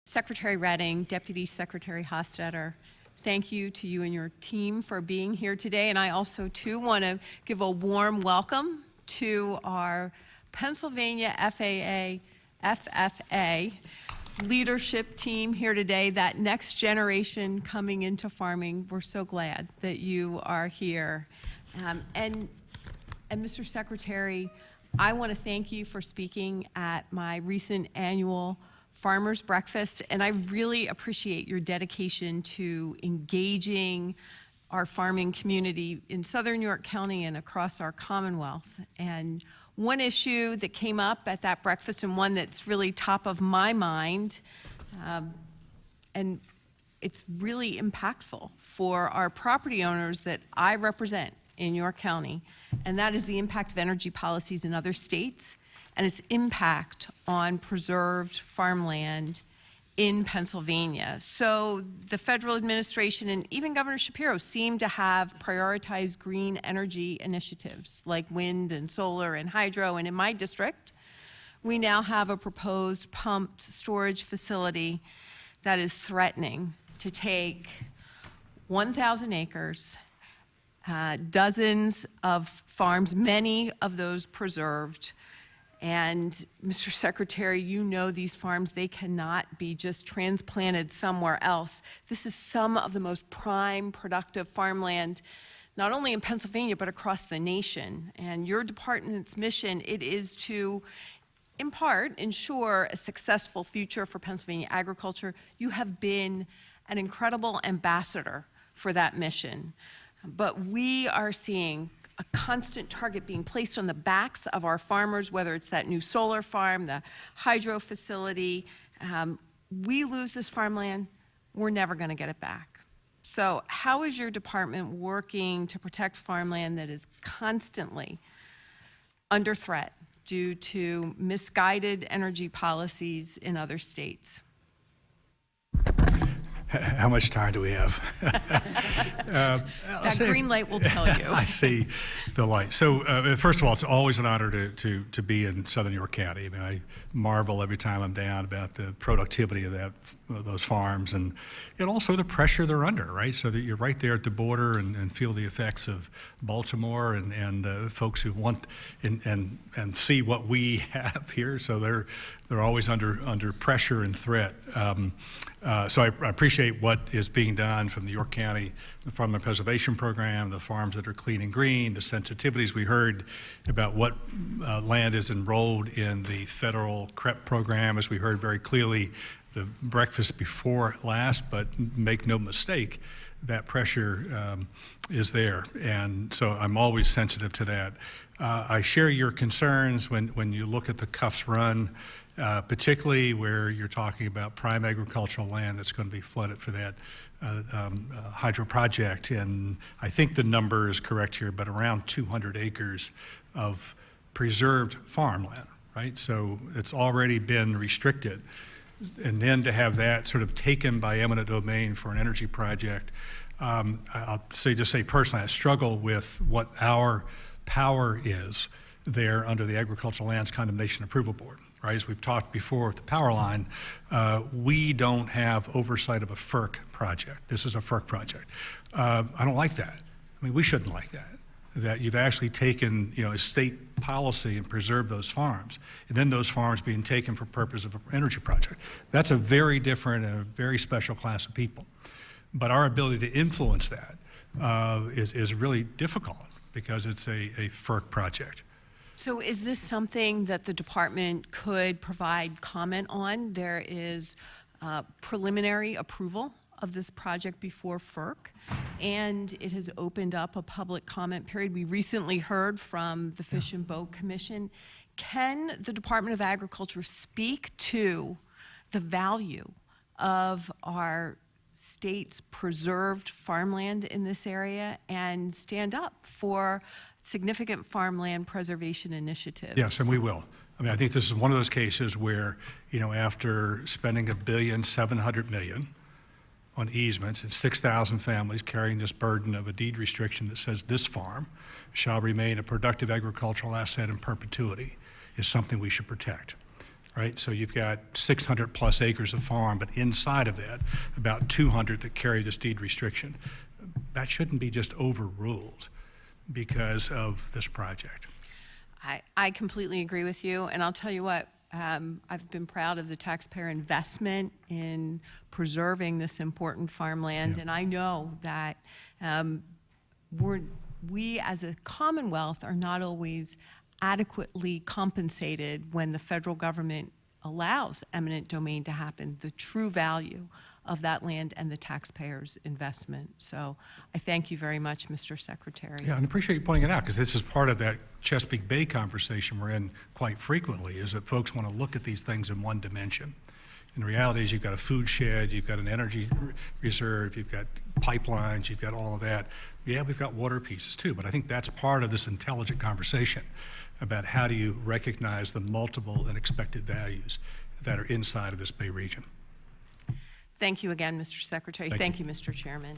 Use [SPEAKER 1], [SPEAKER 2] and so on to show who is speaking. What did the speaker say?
[SPEAKER 1] Secretary Redding, Deputy Secretary Hostetter, thank you to you and your team for being here today. And I also, too, want to give a warm welcome to our Pennsylvania FFA leadership team here today, that next generation coming into farming. We're so glad that you are here. And Mr. Secretary, I want to thank you for speaking at my recent annual Farmers Breakfast, and I really appreciate your dedication to engaging our farming community in Southern York County and across our Commonwealth. And one issue that came up at that breakfast, and one that's really top of my mind, and it's really impactful for our property owners that I represent in York County, and that is the impact of energy policies in other states and its impact on preserved farmland in Pennsylvania. So the federal administration and even Governor Shapiro seem to have prioritized green energy initiatives like wind and solar and hydro. And in my district, we now have a proposed pumped storage facility that is threatening to take 1,000 acres, dozens of farms, many of those preserved. And Mr. Secretary, you know these farms, they cannot be just transplanted somewhere else. This is some of the most prime productive farmland, not only in Pennsylvania, but across the nation. And your department's mission, it is to, in part, ensure a successful future for Pennsylvania agriculture. You have been an incredible ambassador for that mission. But we are seeing a constant target being placed on the backs of our farmers, whether it's that new solar farm, the hydro facility. We lose this farmland, we're never going to get it back. So how is your department working to protect farmland that is constantly under threat due to misguided energy policies in other states?
[SPEAKER 2] How much time do we have?
[SPEAKER 1] That green light will tell you.
[SPEAKER 2] I see the light. So first of all, it's always an honor to be in Southern York County. I mean, I marvel every time I'm down about the productivity of those farms and also the pressure they're under, right? So that you're right there at the border and feel the effects of Baltimore and folks who want and see what we have here. So they're always under pressure and threat. So I appreciate what is being done from the York County Farmland Preservation Program, the farms that are clean and green, the sensitivities we heard about what land is enrolled in the federal CREP program, as we heard very clearly the breakfast before last, but make no mistake, that pressure is there. And so I'm always sensitive to that. I share your concerns when you look at the Cuffs Run, particularly where you're talking about prime agricultural land that's going to be flooded for that hydro project. And I think the number is correct here, but around 200 acres of preserved farmland, right? So it's already been restricted. And then to have that sort of taken by eminent domain for an energy project, I'll just say personally, I struggle with what our power is there under the Agricultural Lands Condemnation Approval Board. Right, as we've talked before with the power line, we don't have oversight of a FERC project. This is a FERC project. I don't like that. I mean, we shouldn't like that. That you've actually taken, a state policy and preserved those farms, and then those farms being taken for purpose of an energy project. That's a very different and a very special class of people. But our ability to influence that is really difficult because it's a FERC project.
[SPEAKER 1] So is this something that the department could provide comment on? There is preliminary approval of this project before FERC, and it has opened up a public comment period. We recently heard from the Fish and Boat Commission. Can the Department of Agriculture speak to the value of our state's preserved farmland in this area and stand up for significant farmland preservation initiatives?
[SPEAKER 2] Yes, and we will. I mean, I think this is one of those cases where, after spending $1.7 billion on easements and 6,000 families carrying this burden of a deed restriction that says this farm shall remain a productive agricultural asset in perpetuity, is something we should protect. right? So you've got 600 plus acres of farm, but inside of that, about 200 that carry this deed restriction. That shouldn't be just overruled because of this project.
[SPEAKER 1] I completely agree with you, and I'll tell you what, I've been proud of the taxpayer investment in preserving this important farmland,
[SPEAKER 2] Yeah.
[SPEAKER 1] and I know that we as a Commonwealth are not always adequately compensated when the federal government allows eminent domain to happen, the true value of that land and the taxpayers' investment. So I thank you very much, Mr. Secretary.
[SPEAKER 2] Yeah, and I appreciate you pointing it out, because this is part of that Chesapeake Bay conversation we're in quite frequently, is that folks want to look at these things in one dimension. And the reality is you've got a food shed, you've got an energy reserve, you've got pipelines, you've got all of that. Yeah, we've got water pieces too, but I think that's part of this intelligent conversation about how do you recognize the multiple and expected values that are inside of this Bay region.
[SPEAKER 1] Thank you again, Mr. Secretary.
[SPEAKER 2] Thank
[SPEAKER 1] Thank you, Mr. Chairman.